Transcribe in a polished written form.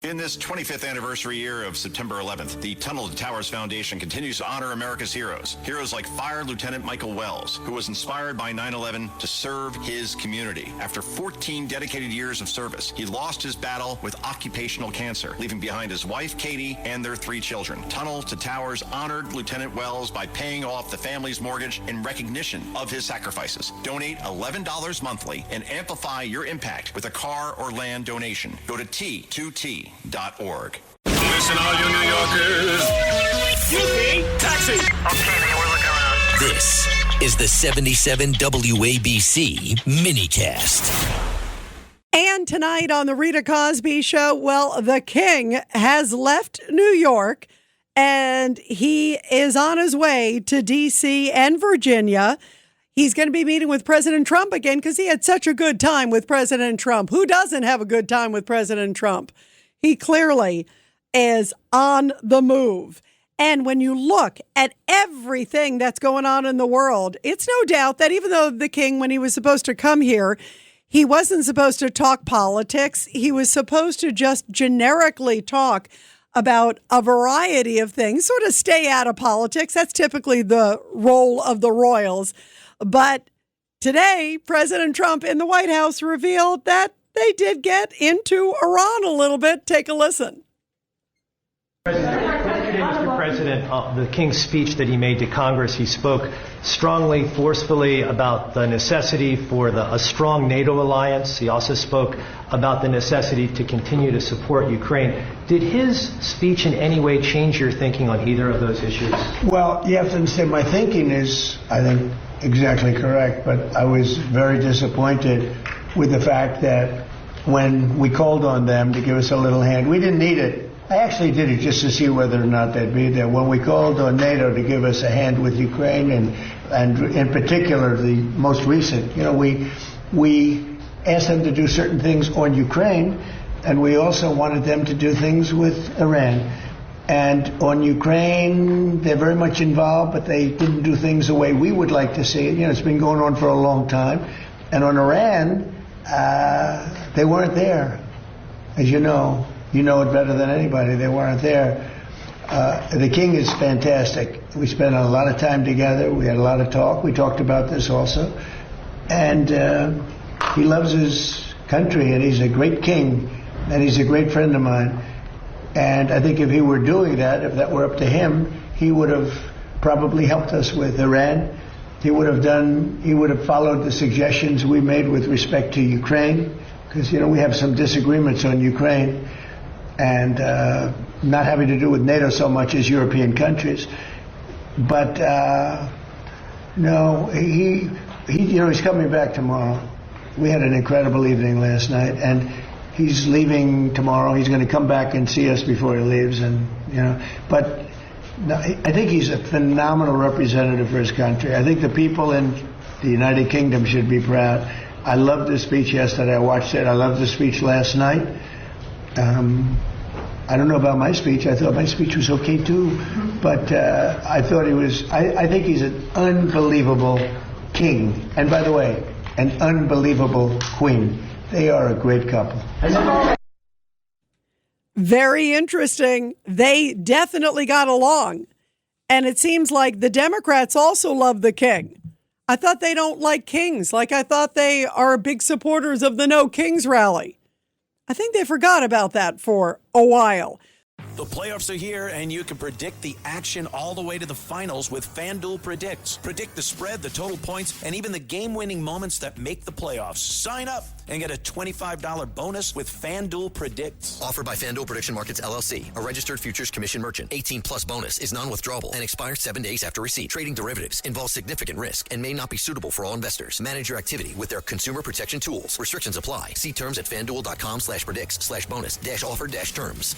In this 25th anniversary year of September 11th, the Tunnel to Towers Foundation continues to honor America's heroes. Heroes like Fire Lieutenant Michael Wells, who was inspired by 9/11 to serve his community. After 14 dedicated years of service, he lost his battle with occupational cancer, leaving behind his wife, Katie, and their 3 children. Tunnel to Towers honored Lieutenant Wells by paying off the family's mortgage in recognition of his sacrifices. Donate $11 monthly and amplify your impact with a car or land donation. Go to T2T.org. Listen, all you New Yorkers. Excuse me, taxi. Okay, man, we're looking around. This is the 77 WABC minicast. And tonight on the Rita Cosby Show, well, the king has left New York and he is on his way to D.C. and Virginia. He's going to be meeting with President Trump again because he had such a good time with President Trump. Who doesn't have a good time with President Trump? He clearly is on the move. And when you look at everything that's going on in the world, it's no doubt that even though the king, when he was supposed to come here, he wasn't supposed to talk politics. He was supposed to just generically talk about a variety of things, sort of stay out of politics. That's typically the role of the royals. But today, President Trump in the White House revealed that they did get into Iran a little bit. Take a listen. Mr. President, the King's speech that he made to Congress, he spoke strongly, forcefully about the necessity for a strong NATO alliance. He also spoke about the necessity to continue to support Ukraine. Did his speech in any way change your thinking on either of those issues? Well, you have to understand my thinking is, I think, exactly correct, but I was very disappointed with the fact that when we called on them to give us a little hand, we didn't need it. I actually did it just to see whether or not they'd be there. When we called on NATO to give us a hand with Ukraine and in particular the most recent, we asked them to do certain things on Ukraine, and we also wanted them to do things with Iran. And on Ukraine, they're very much involved, but they didn't do things the way we would like to see it. It's been going on for a long time. And on Iran, they weren't there. As you know it better than anybody. They weren't there. The king is fantastic. We spent a lot of time together. We had a lot of talk. We talked about this also. And he loves his country, and he's a great king, and he's a great friend of mine. And I think if he were doing that, if that were up to him, he would have probably helped us with Iran. He would have followed the suggestions we made with respect to Ukraine, because, we have some disagreements on Ukraine and not having to do with NATO so much as European countries. But, no, he's coming back tomorrow. We had an incredible evening last night, and he's leaving tomorrow. He's going to come back and see us before he leaves, but no, I think he's a phenomenal representative for his country. I think the people in the United Kingdom should be proud. I loved the speech yesterday. I watched it. I loved the speech last night. I don't know about my speech. I thought my speech was okay too, but I thought I think he's an unbelievable king. And by the way, an unbelievable queen. They are a great couple. Very interesting. They definitely got along. And it seems like the Democrats also love the king. I thought they don't like kings. I thought they are big supporters of the No Kings rally. I think they forgot about that for a while. The playoffs are here, and you can predict the action all the way to the finals with FanDuel Predicts. Predict the spread, the total points, and even the game-winning moments that make the playoffs. Sign up and get a $25 bonus with FanDuel Predicts. Offered by FanDuel Prediction Markets, LLC, a registered futures commission merchant. 18-plus bonus is non-withdrawable and expires 7 days after receipt. Trading derivatives involves significant risk and may not be suitable for all investors. Manage your activity with their consumer protection tools. Restrictions apply. See terms at FanDuel.com/predicts/bonus-offer-terms.